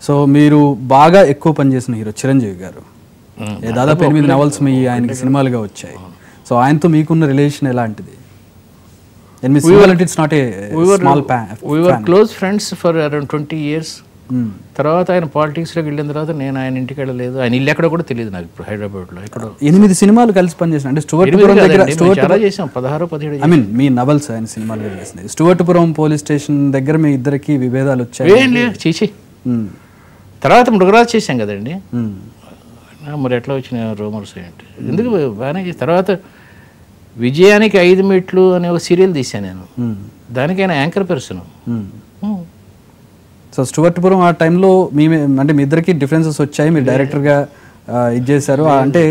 So మీరు బాగా ఎక్కువ పనిచేసిన హీరో చిరంజీవి గారు, దాదాపు 8 నవల్స్ మీ ఆయనకి సినిమాలుగా వచ్చాయి. సో ఆయనతో మీకున్న రిలేషన్ ఎలాంటిది? 8 సినిమాలు అంటే it's not a small we were close friends for around 20 years. తర్వాత ఆయన పాలిటిక్స్లోకి వెళ్ళిన తర్వాత నేను ఆయన ఇంటికి వెళ్ళలేదు. ఆయన ఇల్లు ఎక్కడ కూడా తెలియదు నాకు. ఇప్పుడు హైదరాబాద్లో ఎక్కడో 8 సినిమాలు కలిసి పనిచేసిన అంటే స్టూవర్ట్పురం దగ్గర చాలా చేసాం, 16-17. ఐ మీన్ మీ నవల్స్ ఆయన సినిమాలు చేసినాయి. స్టూవర్ట్పురం పోలీస్ స్టేషన్ దగ్గర మీ ఇద్దరికి విభేదాలు వచ్చాయి. ఏం లేదు చేసి తర్వాత మృగరాజ్ చేసాం కదండి. మరి ఎట్లా వచ్చిన రూమర్స్ ఏంటి ఎందుకు బాగానే చేసి తర్వాత విజయానికి 5 మెట్లు అనే ఒక సీరియల్ తీసాను నేను. దానికి ఆయన యాంకర్ పర్సన్. సో స్టూవర్ట్పురం ఆ టైంలో అంటే మీ ఇద్దరికి డిఫరెన్సెస్ వచ్చాయి, మీరు డైరెక్టర్గా ఇది చేశారు. అంటే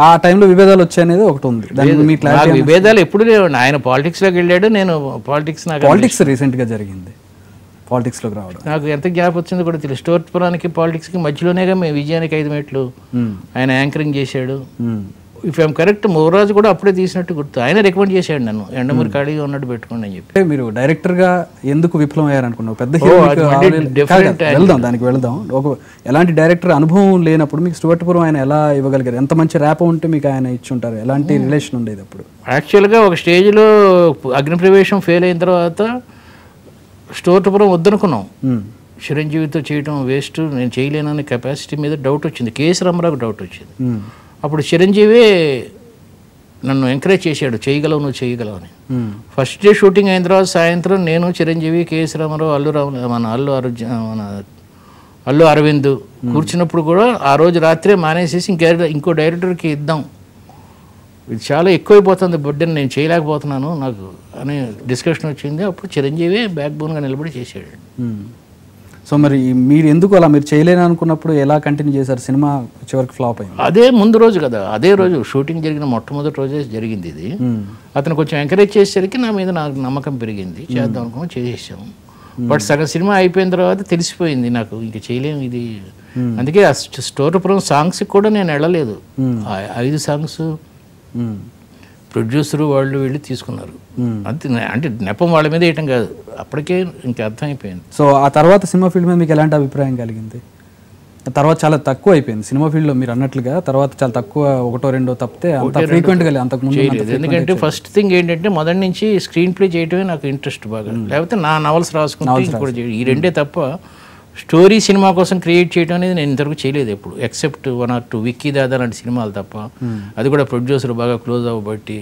ఆ టైంలో విభేదాలు వచ్చాయనేది ఒకటి ఉంది. దానికి మీ క్లారిటీ. విభేదాలు ఎప్పుడు లేవండి. ఆయన పాలిటిక్స్లోకి వెళ్ళాడు, నేను పాలిటిక్స్ రీసెంట్గా జరిగింది. పాలిటిక్స్లోకి రావడం నాకు ఎంత గ్యాప్ వచ్చిందో కూడా తెలియదు. స్టూవర్ట్పురానికి పాలిటిక్స్కి మధ్యలోనేగా మేము విజయానికి 5 మెట్లు ఆయన యాంకరింగ్ చేశాడు. ఇఫ్ ఐఎమ్ కరెక్ట్ మృగరాజు కూడా అప్పుడే తీసినట్టు గుర్తు. ఆయన రికమెండ్ చేశాడు నన్ను, ఎండమూరి ఖాళీగా ఉన్నట్టు పెట్టుకోండి అని చెప్పి. మీరు డైరెక్టర్గా ఎందుకు విఫలం అయ్యారనుకున్నావు? పెద్ద వెళ్దాం. ఎలాంటి డైరెక్టర్ అనుభవం లేనప్పుడు మీకు స్టూవర్ట్పురం ఆయన ఎలా ఇవ్వగలిగారు? ఎంత మంచి ర్యాప్ ఉంటే మీకు ఆయన ఇచ్చి ఉంటారు? ఎలాంటి రిలేషన్ ఉండేది అప్పుడు? యాక్చువల్గా ఒక స్టేజ్లో అగ్నిప్రవేశం ఫెయిల్ అయిన తర్వాత స్టూవర్ట్పురం వద్దనుకున్నాం. చిరంజీవితో చేయడం వేస్ట్, నేను చేయలేనని కెపాసిటీ మీద డౌట్ వచ్చింది. కేఎస్ రామారావుకి డౌట్ వచ్చింది. అప్పుడు చిరంజీవి నన్ను ఎంకరేజ్ చేశాడు, చేయగలవు నువ్వు చేయగలవు అని. ఫస్ట్ డే షూటింగ్ అయిన తర్వాత సాయంత్రం నేను చిరంజీవి, కేఎస్ రామారావు, అల్లు అరవింద్ కూర్చున్నప్పుడు కూడా ఆ రోజు రాత్రే మానేసేసి ఇంకో డైరెక్టర్కి ఇద్దాం, ఇది చాలా ఎక్కువైపోతుంది బొడ్డని, నేను చేయలేకపోతున్నాను నాకు అని డిస్కషన్ వచ్చింది. అప్పుడు చిరంజీవి బ్యాక్ బోన్గా నిలబడి చేశాడు. సో మరి మీరు ఎందుకు అలా మీరు చేయలేని అనుకున్నప్పుడు ఎలా కంటిన్యూ చేశారు? సినిమా చివరికి ఫ్లాప్ అయింది. అదే ముందు రోజు కదా, అదే రోజు షూటింగ్ జరిగిన మొట్టమొదటి రోజే జరిగింది ఇది. అతను కొంచెం ఎంకరేజ్ చేసేసరికి నా మీద నాకు నమ్మకం పెరిగింది, చేద్దాం అనుకుని చేసేసాము. బట్ సగం సినిమా అయిపోయిన తర్వాత తెలిసిపోయింది నాకు ఇంక చేయలేము ఇది. అందుకే ఆ స్టూవర్ట్పురం సాంగ్స్కి కూడా నేను వెళ్ళలేదు. 5 సాంగ్స్ ప్రొడ్యూసరు వాళ్ళు వెళ్ళి తీసుకున్నారు అంతే. అంటే నెపం వాళ్ళ మీద వేయటం కాదు, అప్పటికే ఇంకా అర్థమైపోయింది. సో ఆ తర్వాత సినిమా ఫీల్డ్ మీద మీకు ఎలాంటి అభిప్రాయం కలిగింది? తర్వాత చాలా తక్కువ అయిపోయింది సినిమా ఫీల్డ్లో మీరు అన్నట్లుగా. తర్వాత చాలా తక్కువ, 1-2 తప్పితే అంత ఫ్రీక్వెంట్గా అంతకుముందు చేయలేదు. ఎందుకంటే ఫస్ట్ థింగ్ ఏంటంటే మొదటి నుంచి స్క్రీన్ ప్లే చేయడమే నాకు ఇంట్రెస్ట్ బాగా. లేకపోతే నా నవల్స్ రాసుకుంటే కూడా చేయడం, ఈ రెండే తప్ప స్టోరీ సినిమా కోసం క్రియేట్ చేయడం అనేది నేను ఇంతవరకు చేయలేదు ఎప్పుడు, ఎక్సెప్ట్ 1 or 2 విక్కీ దాదా లాంటి సినిమాలు తప్ప. అది కూడా ప్రొడ్యూసర్ బాగా క్లోజ్ అవ్వబట్టి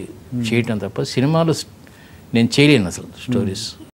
చేయటం తప్ప సినిమాలు నేను చేయలేను అసలు స్టోరీస్.